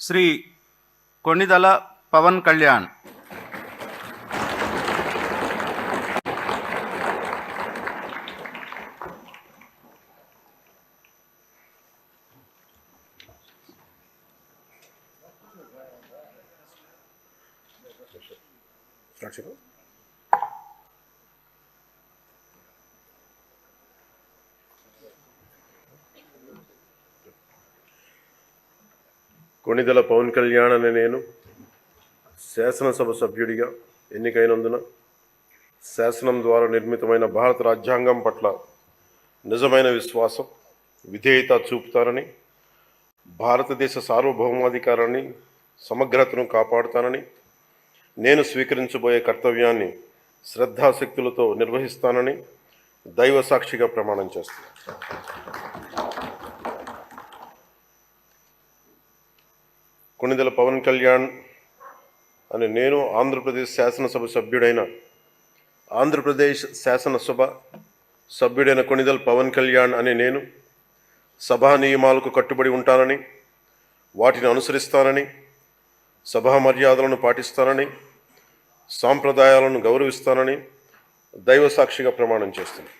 శ్రీ కొణిదల పవన్ కళ్యాణ్. కొణిదెల పవన్ కళ్యాణ్ అనే నేను శాసనసభ సభ్యుడిగా ఎన్నికైనందున శాసనం ద్వారా నిర్మితమైన భారత రాజ్యాంగం పట్ల నిజమైన విశ్వాసం, విధేయత చూపుతానని, భారతదేశ సార్వభౌమాధికారాన్ని, సమగ్రతను కాపాడుతానని, నేను స్వీకరించబోయే కర్తవ్యాన్ని శ్రద్ధాశక్తులతో నిర్వహిస్తానని దైవ సాక్షిగా ప్రమాణం చేస్తాను. కొణిదెల పవన్ కళ్యాణ్ అని నేను ఆంధ్రప్రదేశ్ శాసనసభ సభ్యుడైన కొణిదెల పవన్ కళ్యాణ్ అని నేను సభా నియమాలకు కట్టుబడి ఉంటానని, వాటిని అనుసరిస్తానని, సభా మర్యాదలను పాటిస్తానని, సాంప్రదాయాలను గౌరవిస్తానని దైవ సాక్షిగా ప్రమాణం చేస్తున్నాను.